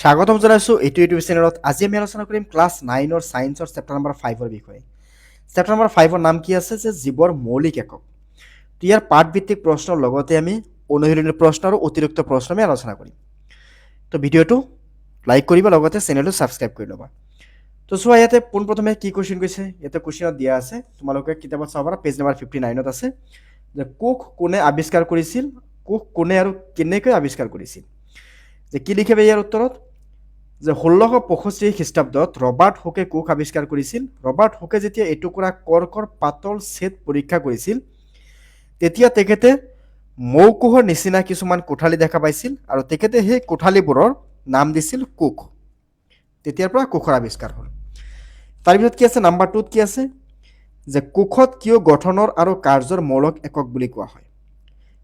স্বাগতম জনাইছো এইটো ইউটিউব চেনেলত। আজি আমি আলোচনা কৰিম ক্লাছ 9 সায়েন্সৰ চেপ্টাৰ নম্বৰ 5 বিষয়ে। চেপ্টাৰ নম্বৰ 5 নাম কি আছে যে জীৱৰ মৌলিক একক। ইয়াৰ পাঠ ভিত্তিক প্ৰশ্নৰ লগতে আমি অনুশীলনী প্ৰশ্ন আৰু অতিৰিক্ত প্ৰশ্ন আমি আলোচনা কৰিম। তো ভিডিঅ'টো লাইক কৰিবা, লগতে চেনেলটো ছাবস্ক্ৰাইব কৰি ল'বা। তো চোৱা, ইয়াতে পোনপ্ৰথমে কি কুৱেশ্যন কৈছে। ইয়াতে কুৱেশ্যনত দিয়া আছে, তোমালোকে কিতাপত চাব পাৰা, পেজ নম্বৰ 59ত আছে যে কোষ কোনে আৱিষ্কাৰ কৰিছিল, কোষ কোনে আৰু কেনেকৈ আৱিষ্কাৰ কৰিছিল। যে কি লিখিবা ইয়াৰ উত্তৰত, যে 1665 খ্ৰীষ্টাব্দত ৰবাৰ্ট হুকে কোষ আৱিষ্কাৰ কৰিছিল। ৰবাৰ্ট হুকে যেতিয়া এটুকুৰা কৰ্কৰ পাতল ছেট পৰীক্ষা কৰিছিল, তেতিয়া তেখেতে মৌকোহৰ নিচিনা কিছুমান কোঠালি দেখা পাইছিল আৰু তেখেতে সেই কোঠালিবোৰৰ নাম দিছিল কোষ। তেতিয়াৰ পৰা কোষৰ আৱিষ্কাৰ হ'ল। তাৰপিছত কি আছে, নাম্বাৰ 2ত কি আছে, যে কোষত কিয় গঠনৰ আৰু কাৰ্যৰ মৌলিক একক বুলি কোৱা হয়।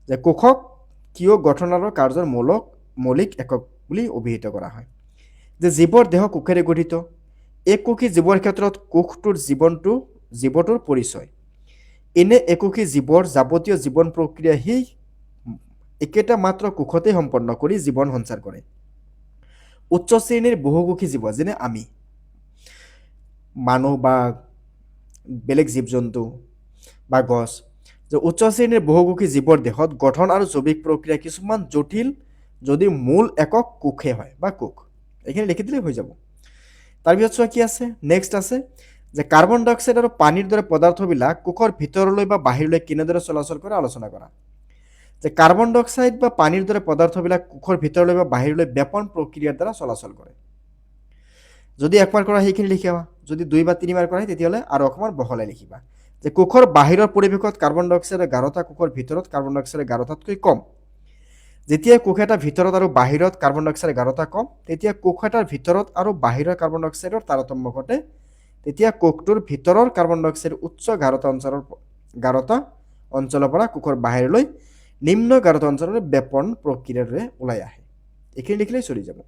যে কোষক কিয় গঠন আৰু কাৰ্যৰ মৌলিক একক বুলি অভিহিত কৰা হয়। যে জীৱৰ দেহ কোষেৰে গঠিত। একোষী জীৱৰ ক্ষেত্ৰত কোষটোৰ জীৱটোৰ পৰিচয়। এনে একোষী জীৱৰ যাৱতীয় জীৱন প্ৰক্ৰিয়া সেই একেটা মাত্ৰ কোষতেই সম্পন্ন কৰি জীৱন সঞ্চাৰ কৰে। উচ্চ শ্ৰেণীৰ বহুকোষী জীৱ, যেনে আমি মানুহ বা বেলেগ জীৱ জন্তু বা গছ, যে উচ্চ শ্ৰেণীৰ বহুকোষী জীৱৰ দেহত গঠন আৰু জৈৱিক প্ৰক্ৰিয়া কিছুমান জটিল যদি মূল একক কোষে হয় বা কোষ। এইখিনি লিখি দিলেই হৈ যাব। তাৰপিছত চোৱা কি আছে, নেক্সট আছে যে কাৰ্বন ডাই অক্সাইড আৰু পানীৰ দৰে পদাৰ্থবিলাক কোষৰ ভিতৰলৈ বা বাহিৰলৈ কেনেদৰে চলাচল কৰে আলোচনা কৰা। যে কাৰ্বন ডাই অক্সাইড বা পানীৰ দৰে পদাৰ্থবিলাক কোষৰ ভিতৰলৈ বা বাহিৰলৈ ব্যাপন প্ৰক্ৰিয়াৰ দ্বাৰা চলাচল কৰে। যদি একবাৰ কৰা সেইখিনি লিখিবা, যদি 2 বা 3 বাৰ কৰা তেতিয়াহ'লে আৰু অকণমান বহলাই লিখিবা। যে কোষৰ বাহিৰৰ পৰিৱেশত কাৰ্বন ডাই অক্সাইডৰ গাঢ়তা কোষৰ ভিতৰত কাৰ্বন ডাই অক্সাইডৰ গাঢ়তাতকৈ কম। যেতিয়া কোষ এটাৰ ভিতৰত আৰু বাহিৰত কাৰ্বন ডাই অক্সাইডৰ গাঢ়তা কম, তেতিয়া কোষ এটাৰ ভিতৰত আৰু বাহিৰৰ কাৰ্বন ডাই অক্সাইডৰ তাৰতম্য ঘটে। তেতিয়া কোষটোৰ ভিতৰৰ কাৰ্বন ডাই অক্সাইড উচ্চ গাঢ়তা অঞ্চলৰ পৰা কোষৰ বাহিৰলৈ নিম্ন গাঢ়তা অঞ্চললৈ ব্যাপন প্ৰক্ৰিয়াৰে ওলাই আহে। এইখিনি লিখিলেই চলি যাব।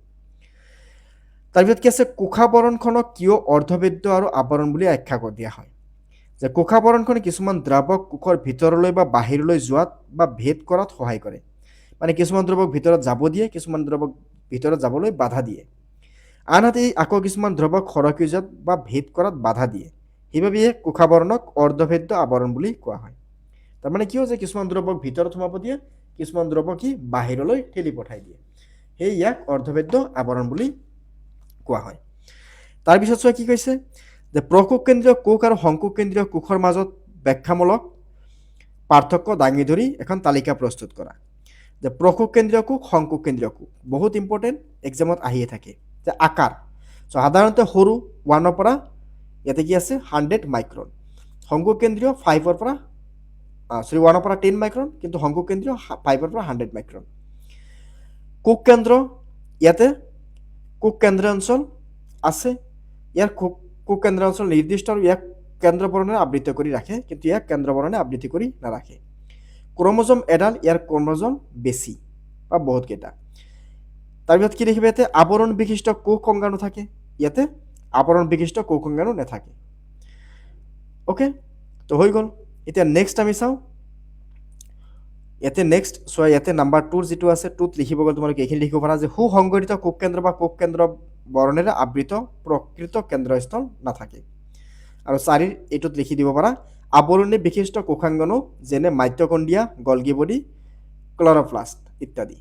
তাৰপিছত কি আছে, কোষাবৰণখনক কিয় অৰ্ধবেদ্য আৰু আৱৰণ বুলি আখ্যা দিয়া হয়। যে কোষাবৰণখনে কিছুমান দ্ৰাৱক কোষৰ ভিতৰলৈ বা বাহিৰলৈ যোৱাত বা ভেদ কৰাত সহায় কৰে। মানে কিছুমান দ্ৰৱক ভিতৰত যাব দিয়ে, কিছুমান দ্ৰৱক ভিতৰত যাবলৈ বাধা দিয়ে। আনহাতে আকৌ কিছুমান দ্ৰৱক সৰকি যোৱাত বা ভেদ কৰাত বাধা দিয়ে। সেইবাবে কোষাবৰণক অৰ্ধভেদ্য আৱৰণ বুলি কোৱা হয়। তাৰমানে কি হৈছে, কিছুমান দ্ৰৱক ভিতৰত সোমাব দিয়ে, কিছুমান দ্ৰৱক সি বাহিৰলৈ ঠেলি পঠাই দিয়ে। সেই ইয়াক অৰ্ধভেদ্য আৱৰণ বুলি কোৱা হয়। তাৰপিছত চোৱা কি কৈছে, যে প্ৰকোষ কেন্দ্ৰীয় কোষ আৰু সংকোষ কেন্দ্ৰীয় কোষৰ মাজত ব্যাখ্যামূলক পাৰ্থক্য দাঙি ধৰি এখন তালিকা প্ৰস্তুত কৰা। যে প্ৰকোষ কেন্দ্ৰীয় কোষ, সংকোষ কেন্দ্ৰীয় কোষ বহুত ইম্পৰ্টেণ্ট, এক্সামত আহিয়ে থাকে। যে আকাৰ সাধাৰণতে সৰু 1 পৰা ইয়াতে কি আছে 100 মাইক্ৰন, সংকোষ কেন্দ্ৰীয় 5 পৰা 1 পৰা 10 মাইক্ৰন, কিন্তু সংকোষ কেন্দ্ৰীয় 5 পৰা 100 মাইক্ৰন। কোষ কেন্দ্ৰ, ইয়াতে কোষ কেন্দ্ৰীয় অঞ্চল আছে, ইয়াৰ কোষ কেন্দ্ৰীয় অঞ্চল নিৰ্দিষ্ট আৰু ইয়াক কেন্দ্ৰ বৰ্ণৰে আবৃত কৰি ৰাখে, কিন্তু ইয়াক কেন্দ্ৰ বৰ্ণৰে আবৃত্তি কৰি নাৰাখে। ক্ৰমোজম এডাল, ইয়াৰ ক্ৰমোজম বেছি বা বহুত কেইটা। তাৰপিছত কি দেখিবা, ইয়াতে আৱৰণ বিশিষ্ট কোষ অংগাণু থাকে, ইয়াতে আৱৰণ বিশিষ্ট কোষ অংগাণু নাথাকে। অ'কে, তো হৈ গ'ল। এতিয়া নেক্সট আমি চাওঁ। ইয়াতে নেক্সট চোৱা, ইয়াতে নাম্বাৰ 2 যিটো আছে 2ত লিখিব গ'লে তোমালোকে এইখিনি লিখিব পাৰা যে সুসংগঠিত কোষ কেন্দ্ৰ বা কোষ কেন্দ্ৰ বৰ্ণেৰে আবৃত প্ৰকৃত কেন্দ্ৰস্থল নাথাকে। আৰু 4 এইটোত লিখি দিব পাৰা আৱৰণী বিশিষ্ট কোষাংগণু, যেনে মাইটকণ্ড্ৰিয়া, গলগি বডি, ক্লৰপ্লাষ্ট ইত্যাদি।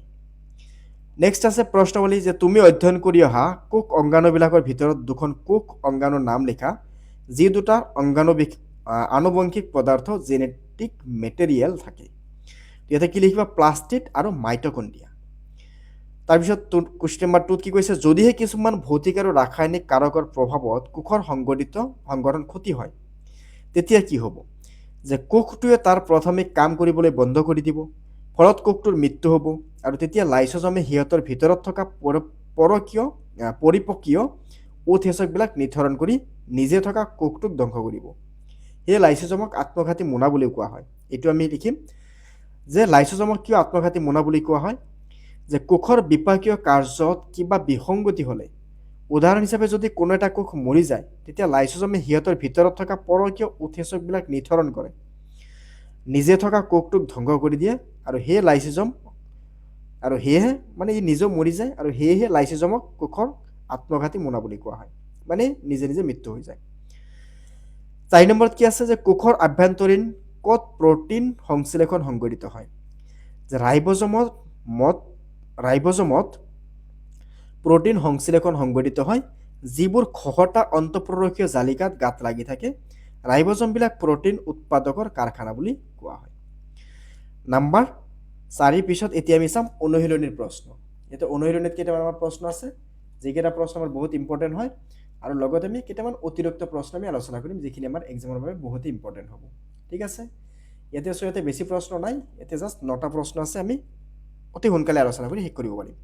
নেক্সট আছে প্ৰশ্নাৱলী, যে তুমি অধ্যয়ন কৰি অহা কোষ অংগাণুবিলাকৰ ভিতৰত 2খন কোষ অংগাণুৰ নাম লিখা, যি দুটা আনুবংশিক পদাৰ্থ জেনেটিক মেটেৰিয়েল থাকে। ইয়াতে কি লিখিবা, প্লাষ্টিড আৰু মাইটকণ্ড্ৰিয়া। তাৰপিছত কুৱেশ্যন নম্বৰ 2ত কি কৈছে, যদিহে কিছুমান ভৌতিক আৰু ৰাসায়নিক কাৰকৰ প্ৰভাৱত কোষৰ সংগঠন ক্ষতি হয়, তেতিয়া কি হ'ব। যে কোষটোৱে তাৰ প্ৰাথমিক কাম কৰিবলৈ বন্ধ কৰি দিব, ফলত কোষটোৰ মৃত্যু হ'ব, আৰু তেতিয়া লাইচোজমে সিহঁতৰ ভিতৰত থকা পৰিপক্কীয় উৎসেচকবিলাক নিৰ্ধাৰণ কৰি নিজে থকা কোষটোক ধ্বংস কৰিব। সেয়ে লাইচোজমক আত্মঘাতী মোনা বুলি কোৱা হয়। এইটো আমি লিখিম যে লাইচোজমক কিয় আত্মঘাতী মোনা বুলি কোৱা হয়। যে কোষৰ বিপাকীয় কাৰ্যত কিবা বিসংগতি হ'লে, উদাহৰণ হিচাপে যদি কোনো এটা কোষ মৰি যায়, তেতিয়া লাইচোজমে সিহঁতৰ ভিতৰত থকা পৰকীয় উৎসেচকবিলাক নিৰ্ধাৰণ কৰে, নিজে থকা কোষটোক ধ্বংস কৰি দিয়ে, আৰু সেই লাইচোজম আৰু সেয়েহে মানে ই নিজেও মৰি যায় আৰু সেয়েহে লাইচোজমক কোষৰ আত্মঘাতী মোনা বুলি কোৱা হয়, মানে নিজে নিজে মৃত্যু হৈ যায়। 4 নম্বৰত কি আছে যে কোষৰ আভ্যন্তৰীণ ক'ত প্ৰ'টিন সংশ্লেষণ সংঘটিত হয়, যে ৰাইবজমত প্ৰ'টিন সংশ্লেষণ সংঘটিত হয়, যিবোৰ খহটা অন্তঃপ্ৰৰখীয় জালিকাত গাঁত লাগি থাকে। ৰাইবজমবিলাক প্ৰ'টিন উৎপাদকৰ কাৰখানা বুলি কোৱা হয়। নাম্বাৰ 4 পিছত এতিয়া আমি চাম অনুশীলনীৰ প্ৰশ্ন। এতিয়া অনুশীলনীত কেইটামান আমাৰ প্ৰশ্ন আছে, যিকেইটা প্ৰশ্ন আমাৰ বহুত ইম্পৰ্টেণ্ট হয়, আৰু লগতে আমি কেইটামান অতিৰিক্ত প্ৰশ্ন আমি আলোচনা কৰিম, যিখিনি আমাৰ এক্সামৰ বাবে বহুত ইম্পৰ্টেণ্ট হ'ব। ঠিক আছে, ইয়াতে বেছি প্ৰশ্ন নাই, ইয়াতে জাষ্ট 9টা প্ৰশ্ন আছে, আমি অতি সোনকালে আলোচনা কৰি শেষ কৰিব পাৰিম।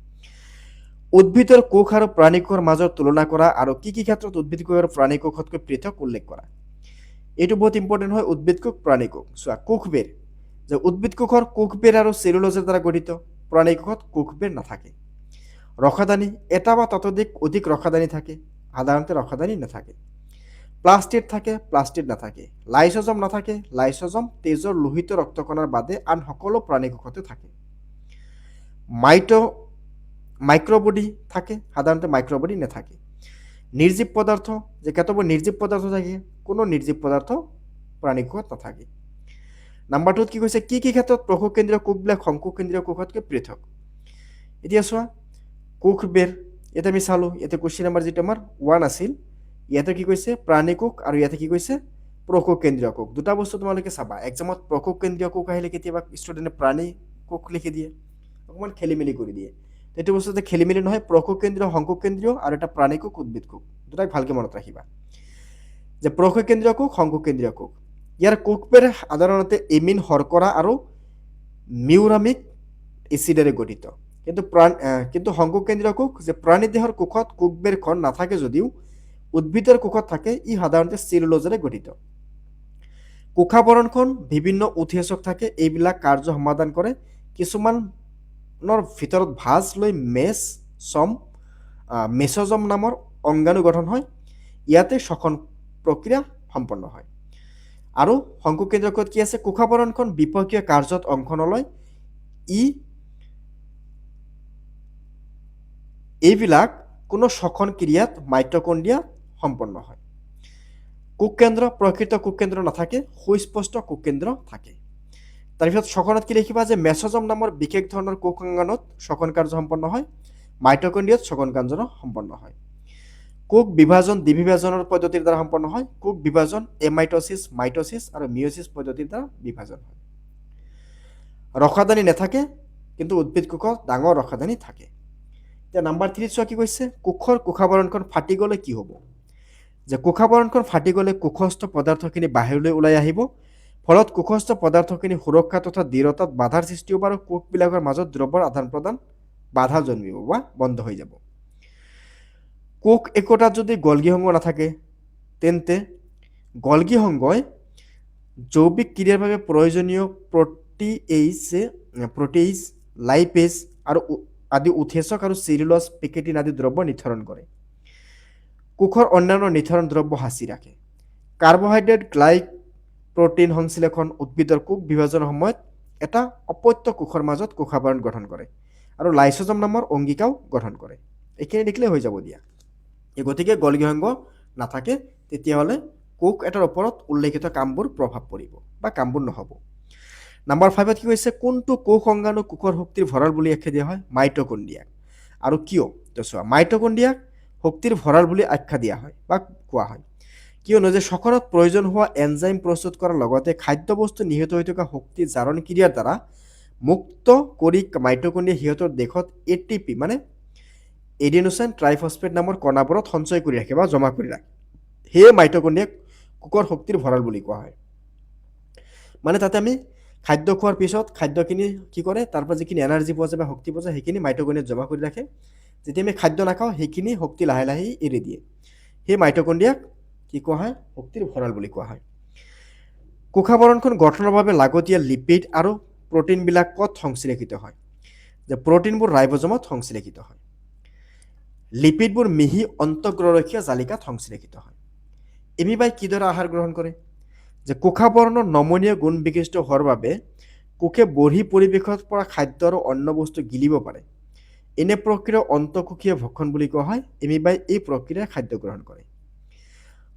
উদ্ভিদৰ কোষ আৰু প্ৰাণী কোষৰ মাজত তুলনা কৰা আৰু কি কি ক্ষেত্ৰত উদ্ভিদ কোষ আৰু প্ৰাণী কোষতকৈ পৃথক উল্লেখ কৰা। এইটো বহুত ইম্পৰ্টেণ্ট হয়, উদ্ভিদ কোষ প্ৰাণী কোষ। চোৱা, কোষবেৰ, যে উদ্ভিদ কোষৰ কোষবেৰ আৰু চেলুলোজৰ দ্বাৰা গঠিত, প্ৰাণী কোষত কোষবেৰ নাথাকে। ৰসাদানী, এটা বা ততোধিক অধিক ৰসাদানী থাকে, সাধাৰণতে ৰসাদানী নাথাকে। প্লাষ্টিড থাকে, প্লাষ্টিড নাথাকে। লাইচোজম নাথাকে, লাইচোজম তেজৰ লোহিত ৰক্তকণাৰ বাদে আন সকলো প্ৰাণী কোষতে থাকে। মাইক্ৰবডি থাকে, সাধাৰণতে মাইক্ৰবডি নাথাকে। নিৰ্জীৱ পদাৰ্থ, যে কেতবোৰ নিৰ্জীৱ পদাৰ্থ থাকে, কোনো নিৰ্জীৱ পদাৰ্থ প্ৰাণী কোষত নাথাকে। নাম্বাৰ 2ত কি কৈছে, কি কি ক্ষেত্ৰত প্ৰকোষকেন্দ্ৰীয় কোষবিলাক শংকুকেন্দ্ৰীয় কোষতকৈ পৃথক। এতিয়া চোৱা, কোষবেৰ, ইয়াতে আমি চালোঁ, ইয়াতে কুৱেশ্যন নাম্বাৰ যিটো আমাৰ 1 আছিল, ইয়াতে কি কৈছে প্ৰাণী কোষ আৰু ইয়াতে কি কৈছে প্ৰকোষকেন্দ্ৰীয় কোষ। দুটা বস্তু তোমালোকে চাবা, এক্সামত প্ৰকোষকেন্দ্ৰীয় কোষ আহিলে কেতিয়াবা ষ্টুডেণ্টে প্ৰাণী কোষ লিখি দিয়ে, অকণমান খেলি মেলি কৰি দিয়ে। এইটো বস্তুতে খেলি মেলি নহয়, প্ৰকোষকেন্দ্ৰীয় শংকুকেন্দ্ৰীয় আৰু এটা প্ৰাণী কোষ উদ্ভিদ কোষ, দুটাক ভালকৈ মনত ৰাখিবা, যে প্ৰকোষকেন্দ্ৰীয় কোষ শংকুকেন্দ্ৰীয় কোষ। ইয়াৰ কোষবেৰ সাধাৰণতে এমিন শৰ্কৰা আৰু মিউৰামিক এচিডেৰে গঠিত। কিন্তু শংকুকেন্দ্ৰীয় কোষ, যে প্ৰাণী দেহৰ কোষত কোষবেৰখন নাথাকে যদিও উদ্ভিদৰ কোষত থাকে, ই সাধাৰণতে চেলুলোজেৰে গঠিত। কোষাবৰণখন বিভিন্ন উৎসেচক থাকে, এইবিলাক কাৰ্য সমাধান কৰে। কিছুমানৰ ভিতৰত ভাঁজ লৈ মেছ'জম নামৰ অংগাণু গঠন হয়, ইয়াতে শ্বসন প্ৰক্ৰিয়া সম্পন্ন হয়। আৰু শংকুকেন্দ্ৰীয় কোষত কি আছে, কোষাবৰণখন বিপক্ষীয় কাৰ্যত অংশ নলয়, এইবিলাক কোনো শ্বসন ক্ৰিয়াত মাইটকণ্ড্ৰিয়া সম্পন্ন হয়। কোষকেন্দ্ৰ, প্ৰকৃত কোষকেন্দ্ৰ নাথাকে, সুস্পষ্ট কোষকেন্দ্ৰ থাকে। তাৰপিছত শ্বসনত কি লিখিবা, যে মেছ'জম নামৰ বিশেষ ধৰণৰ কোষাংগনত শ্বসন কাৰ্য সম্পন্ন হয়, মাইটকণ্ড্ৰিয়াত শ্বসন কাৰ্য সম্পন্ন হয়। কোষ বিভাজন দ্বিবিভাজনৰ পদ্ধতিৰ দ্বাৰা সম্পন্ন হয়। কোষ বিভাজন এমাইট'চিছ, মাইট'চিছ আৰু মিঅ'চিছ পদ্ধতিৰ দ্বাৰা বিভাজন হয়। ৰসাদানী নাথাকে, কিন্তু উদ্ভিদ কোষত ডাঙৰ ৰসাদানী থাকে। এতিয়া নাম্বাৰ 3 চোৱা, কি কৈছে, কোষৰ কোষাবৰণখন ফাটি গ'লে কি হ'ব, যে কোষাবৰণখন ফাটি গ'লে কোষস্থ পদাৰ্থখিনি বাহিৰলৈ ওলাই আহিব, ফলত কোষস্থ পদাৰ্থখিনি সুৰক্ষা তথা দৃঢ়তাত বাধাৰ সৃষ্টি হ'ব আৰু কোষবিলাকৰ মাজত দ্ৰৱৰ আদান প্ৰদান বাধা জন্মিব বা বন্ধ হৈ যাব। কোষ একোটাত যদি গলগী সংগ নাথাকে, তেন্তে গলগী সংগই জৈৱিক ক্ৰিয়াৰ বাবে প্ৰয়োজনীয় প্ৰটিয়েজ, লাইপেজ আৰু আদি উৎসেচক আৰু চেলুলোজ, পেকেটিন আদি দ্ৰব্য নিৰ্ধাৰণ কৰে। কোষৰ অন্যান্য নিৰ্ধাৰণ দ্ৰব্য সাঁচি ৰাখে। কাৰ্বহাইড্ৰেট, প্ৰটিন সংশ্লেষণ উদ্ভিদৰ কোষ বিভাজনৰ সময়ত এটা অপত্য কোষৰ মাজত কোষাবৰণ গঠন কৰে আৰু লাইচোজম নামৰ অংগিকাও গঠন কৰে। এইখিনি দেখিলে হৈ যাব দিয়া। গতিকে গলগী সংগ নাথাকে, তেতিয়াহ'লে কোষ এটাৰ ওপৰত উল্লেখিত কামবোৰ প্ৰভাৱ পৰিব বা কামবোৰ নহ'ব। নাম্বাৰ 5ত কি কৈছে, কোনটো কোষ অংগাণু কোষৰ শক্তিৰ ভঁৰাল বুলি আখ্যা দিয়া হয়, মাইটকণ্ড্ৰিয়াক। আৰু কিয়, তো চোৱা, মাইটকণ্ড্ৰিয়াক শক্তিৰ ভঁৰাল বুলি আখ্যা দিয়া হয় বা কোৱা হয়, কিয়নো যে শ্বসনত প্ৰয়োজন হোৱা এনজাইম প্ৰস্তুত কৰাৰ লগতে খাদ্যবস্তু নিহিত হৈ থকা শক্তি জাৰণ ক্ৰিয়াৰ দ্বাৰা মুক্ত কৰি মাইটকণ্ড্ৰিয়াই সিহঁতৰ দেশত এটিপি মানে এডিনোচাইন ট্ৰাইফচফেট নামৰ কণাবোৰত সঞ্চয় কৰি ৰাখে বা জমা কৰি ৰাখে। সেয়ে মাইটকণ্ড্ৰিয়াক কোষৰ শক্তিৰ ভঁৰাল বুলি কোৱা হয়। মানে তাতে আমি খাদ্য খোৱাৰ পিছত খাদ্যখিনি কি কৰে, তাৰ পৰা যিখিনি এনাৰ্জি পোৱা যায় বা শক্তি পোৱা যায়, সেইখিনি মাইটকণ্ড্ৰিয়াত জমা কৰি ৰাখে। যেতিয়া আমি খাদ্য নাখাওঁ, সেইখিনি শক্তি লাহে লাহে এৰি দিয়ে। সেই মাইটকণ্ড্ৰিয়াক কি কোৱা হয়, শক্তিৰ ভঁৰাল বুলি কোৱা হয়। কোষাবৰণখন গঠনৰ বাবে লাগতিয়াল লিপিড আৰু প্ৰটিনবিলাক ক'ত সংশ্লেষিত হয়, যে প্ৰটিনবোৰ ৰাইবজমত সংশ্লেষিত হয়। লিপিডবোৰ মিহি অন্তঃগ্ৰৰখীয়া জালিকাত সংশ্লেষিত হয়। এমিবাই কিদৰে আহাৰ গ্ৰহণ কৰে, যে কোষাবৰণৰ নমনীয় গুণ বিশিষ্ট হোৱাৰ বাবে কোষে বঢ়ি পৰিৱেশৰ পৰা খাদ্য আৰু অন্য বস্তু গিলিব পাৰে। এনে প্ৰক্ৰিয়া অন্তঃকোষীয় ভক্ষণ বুলি কোৱা হয়। এমিবাই এই প্ৰক্ৰিয়াৰে খাদ্য গ্ৰহণ কৰে।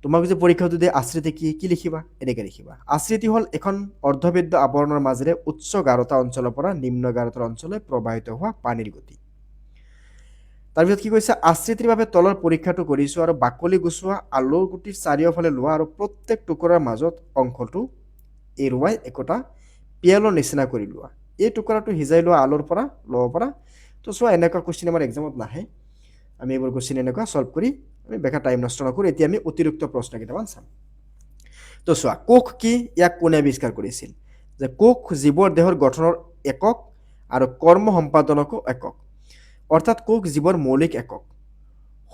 তোমাক যে পৰীক্ষাটো দিয়ে আশ্ৰিতি কি লিখিবা? এনেকৈ লিখিবা। আশ্ৰিতি হ'ল এখন অৰ্ধবেদ্য আৱৰণৰ মাজেৰে উচ্চ গাঢ়তা অঞ্চলৰ পৰা নিম্ন গাঢ়তাৰ অঞ্চললৈ প্ৰবাহিত হোৱা পানীৰ গতি। তাৰপিছত কি কৈছে? আশ্ৰিতিৰ বাবে তলৰ পৰীক্ষাটো কৰিছোঁ আৰু বাকলি গুচোৱা, আলুৰ গুটিৰ চাৰিওফালে লোৱা আৰু প্ৰত্যেক টুকুৰাৰ মাজত অংশটো এৰুৱাই একোটা পিয়ালৰ নিচিনা কৰি লোৱা। এই টুকুৰাটো সিজাই লোৱা আলুৰ পৰা ল'ব পৰা। তো চোৱা, এনেকুৱা কুৱেশ্যন আমাৰ এক্সামত নাহে। আমি এইবোৰ কুৱেশ্যন এনেকুৱা ছল্ভ কৰি আমি বেকাৰ টাইম নষ্ট নকৰোঁ। এতিয়া আমি অতিৰিক্ত প্ৰশ্ন কেইটামান চাম। তো চোৱা, কোষ কি? ইয়াক কোনে আৱিষ্কাৰ কৰিছিল? যে কোষ জীৱৰ দেহৰ গঠনৰ একক আৰু কৰ্ম সম্পাদনকো একক, অৰ্থাৎ কোষ জীৱৰ মৌলিক একক।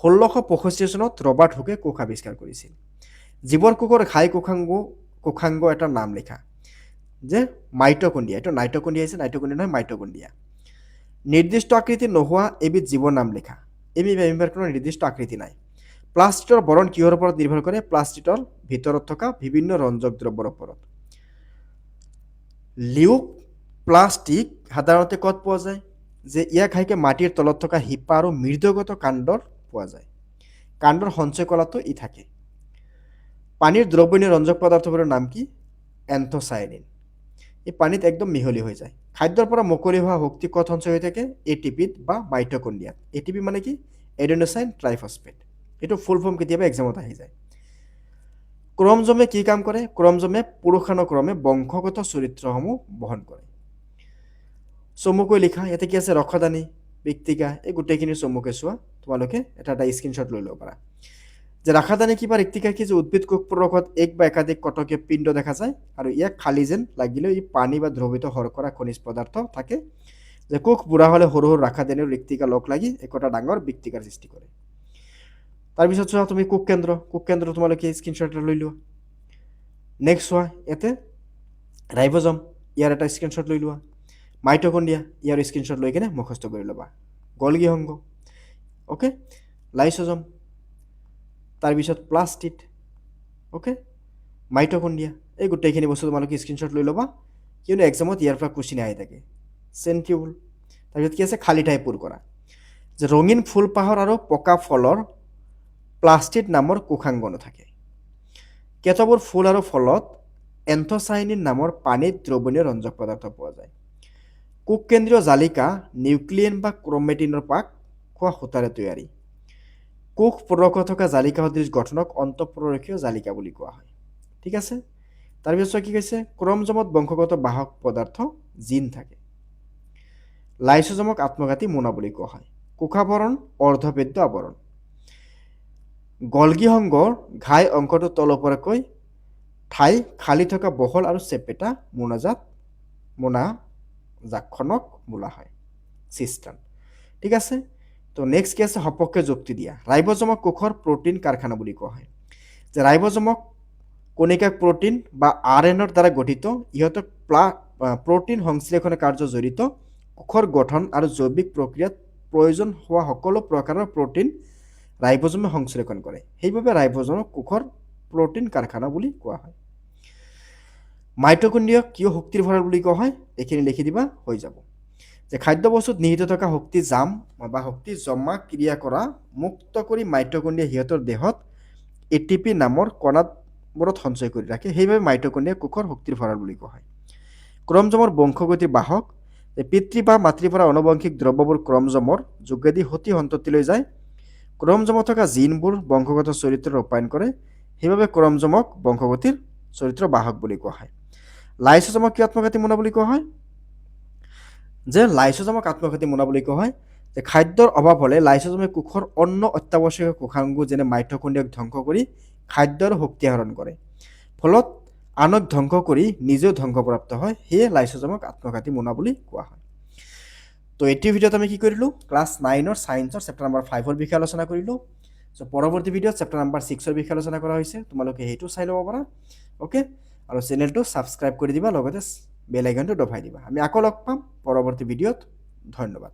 1665 চনত ৰবাৰ্ট হুকে কোষ আৱিষ্কাৰ কৰিছিল। জীৱৰ কোষৰ ঘাই কোষাংগ এটাৰ নাম লিখা, যে মাইটকণ্ড্ৰিয়া। এইটো নাইটকণ্ড্ৰিয়া হৈছে, নাইটকণ্ড্ৰিয়া নহয়, মাইটকণ্ড্ৰিয়া। নিৰ্দিষ্ট আকৃতি নোহোৱা এবিধ জীৱৰ নাম লিখা। এমিবাৰ কোনো নিৰ্দিষ্ট আকৃতি নাই। প্লাষ্টিকৰ বৰণ কিহৰ ওপৰত নিৰ্ভৰ কৰে? প্লাষ্টিকৰ ভিতৰত থকা বিভিন্ন ৰঞ্জক দ্ৰব্যৰ ওপৰত। লিউক প্লাষ্টিক সাধাৰণতে ক'ত পোৱা যায়? যে ইয়াক ঘাইকে মাটিৰ তলত থকা শিপা আৰু মৃদুগত কাণ্ডৰ পোৱা যায়। কাণ্ডৰ সঞ্চয় কলাতো ই থাকে। পানীৰ দ্ৰৱণীয় ৰঞ্জক পদাৰ্থবোৰৰ নাম কি? এন্থোচায়ানিন। এই পানীত একদম মিহলি হৈ যায়। খাদ্যৰ পৰা মুকলি হোৱা শক্তি ক'ত সঞ্চয় হৈ থাকে? এটিপিত বা মাইটকণ্ড্ৰিয়াত। এটিপি মানে কি? এডেনোচাইন ট্ৰাইফচফেট। এইটো ফুল ফৰ্ম কেতিয়াবা এক্সামত আহি যায়। ক্ৰমজমে কি কাম কৰে? ক্ৰমজমে পুৰুষানুক্ৰমে বংশগত চৰিত্ৰসমূহ বহন কৰে। চমুকৈ লিখা, ইয়াতে কি আছে? ৰসদানি, ৰিক্তিকা, এই গোটেইখিনি চমুকৈ চোৱা। তোমালোকে এটা স্ক্ৰীনশ্বট লৈ ল'ব পাৰা। যে ৰাসাদানি কি বা ৰিক্তিকা কি? যে উদ্ভিদ কোষ পুৰকত এক বা একাধিক কটকীয় পিণ্ড দেখা যায় আৰু ইয়াক খালী যেন লাগিলেও ই পানী বা দ্ৰৱিত শৰ্কৰা খনিজ পদাৰ্থ থাকে। যে কোষ বুঢ়া হ'লে সৰু সৰু ৰাসাদানি আৰু ৰিক্তিকা লগ লাগি একোটা ডাঙৰ বিক্তিকাৰ সৃষ্টি কৰে। তাৰপিছত চোৱা তুমি কোষ কেন্দ্ৰ তোমালোকে স্ক্ৰীনশ্বট লৈ লোৱা। নেক্সট চোৱা, ইয়াতে ৰাইবজম, ইয়াৰ এটা স্ক্ৰীনশ্বট লৈ লোৱা। মাইটকণ্ড্ৰিয়া, ইয়াৰ স্ক্ৰীনশ্বট লৈ কিনে মুখস্থ কৰি ল'বা। গলগী সংঘ, অ'কে। লাইচোজম, তাৰপিছত প্লাষ্টিড, অ'কে। মাইটকণ্ড্ৰিয়া, এই গোটেইখিনি বস্তু তোমালোকে স্ক্ৰীনশ্বট লৈ ল'বা, কিয়নো এক্সামত ইয়াৰ পৰা কুৱেশ্যন আহি থাকে। চেণ্ট্ৰিউল, তাৰপিছত কি আছে? খালী ঠাই পূৰ কৰা। যে ৰঙীন ফুলপাহৰ আৰু পকা ফলৰ প্লাষ্টিড নামৰ কোষাংগ নাথাকে। কেতবোৰ ফুল আৰু ফলত এন্থোচায়ানিন নামৰ পানীত দ্ৰৱণীয় ৰঞ্জক পদাৰ্থ পোৱা যায়। কোষ কেন্দ্ৰীয় জালিকা নিউক্লিয়েন বা ক্ৰমেটিনৰ পাক খোৱা সূতাৰে তৈয়াৰী। কোষ পুৰকত থকা জালিকা সদৃশ গঠনক অন্তঃপ্ৰৰক্ষীয় জালিকা বুলি কোৱা হয়। ঠিক আছে। তাৰপিছত কি কৈছে? ক্ৰমজমত বংশগত বাহক পদাৰ্থ জিন থাকে। লাইচোজমক আত্মঘাতী মোনা বুলি কোৱা হয়। কোষাবৰণ অৰ্ধবেদ্য আৱৰণ। গলগী সংঘৰ ঘাই অংশটো তলপৰাকৈ ঠাই খালী থকা বহল আৰু চেপেটা মোনাজাকখনক বোলা হয় চিষ্ট্ৰান। ঠিক আছে। তো নেক্সট কি আছে? সপক্ষে যুক্তি দিয়া। ৰাইবজমক কোষৰ প্ৰ'টিন কাৰখানা বুলি কোৱা হয়। যে ৰাইবজমক কণিকাক প্ৰ'টিন বা RNAৰ দ্বাৰা গঠিত। ইহঁতক প্ৰ'টিন সংশ্লেষণৰ কাৰ্য জড়িত। কোষৰ গঠন আৰু জৈৱিক প্ৰক্ৰিয়াত প্ৰয়োজন হোৱা সকলো প্ৰকাৰৰ প্ৰ'টিন ৰাইবজমে সংশ্লেষণ কৰে। সেইবাবে ৰাইবজমক কোষৰ প্ৰ'টিন কাৰখানা বুলি কোৱা হয়। মাইটকণ্ড্ৰিয়াক কিয় শক্তিৰ ভঁৰাল বুলি কোৱা হয়? এইখিনি লিখি দিবা, হৈ যাব। যে খাদ্যবস্তুত নিহিত থকা শক্তি জমা ক্ৰিয়া কৰা মুক্ত কৰি মাইটকণ্ড্ৰিয়া সিহঁতৰ দেহত এটিপি নামৰ কণাবোৰত সঞ্চয় কৰি ৰাখে। সেইবাবে মাইটকণ্ড্ৰিয়া কোষৰ শক্তিৰ ভঁৰাল বুলি কোৱা হয়। ক্ৰমজমৰ বংশগতিৰ বাহক। পিতৃ বা মাতৃৰ পৰা আনুবংশিক দ্ৰব্যবোৰ ক্ৰমজমৰ যোগেদি সতি সন্ততিলৈ যায়। ক্ৰমজমত থকা জিনবোৰ বংশগত চৰিত্ৰ ৰূপায়ণ কৰে। সেইবাবে ক্ৰমজমক বংশগতিৰ চৰিত্ৰ বাহক বুলি কোৱা হয়। লাইচোজমক কি আত্মঘাতী মোনা বুলি কোৱা হয়? যে লাইচোজমক আত্মঘাতী মোনা বুলি কোৱা হয়। যে খাদ্যৰ অভাৱ হ'লে লাইচোজমে কোষৰ অন্য অত্যাৱশ্যকীয় কোষাংগ যেনে মাইটকণ্ড্ৰিয়াক ধ্বংস কৰি খাদ্য আৰু শক্তি আহৰণ কৰে। ফলত আনক ধ্বংস কৰি নিজেও ধ্বংসপ্ৰাপ্ত হয়। সেয়ে লাইচোজমক আত্মঘাতী মোনা বুলি কোৱা হয়। তো এইটো ভিডিঅ'ত আমি কি কৰিলোঁ? ক্লাছ 9ৰ ছায়েন্সৰ চেপ্টাৰ নম্বৰ 5ৰ বিষয়ে আলোচনা কৰিলোঁ। চ' পৰৱৰ্তী ভিডিঅ'ত চেপ্টাৰ নম্বৰ 6ৰ বিষয়ে আলোচনা কৰা হৈছে। তোমালোকে সেইটো চাই ল'ব পাৰা, অ'কে। আৰু চেনেলটো ছাবস্ক্ৰাইব কৰি দিবা, লগতে বেল আইকনটো দবাই দিবা। আমি আকৌ লগ পাম পৰৱৰ্তী ভিডিঅ'ত। ধন্যবাদ।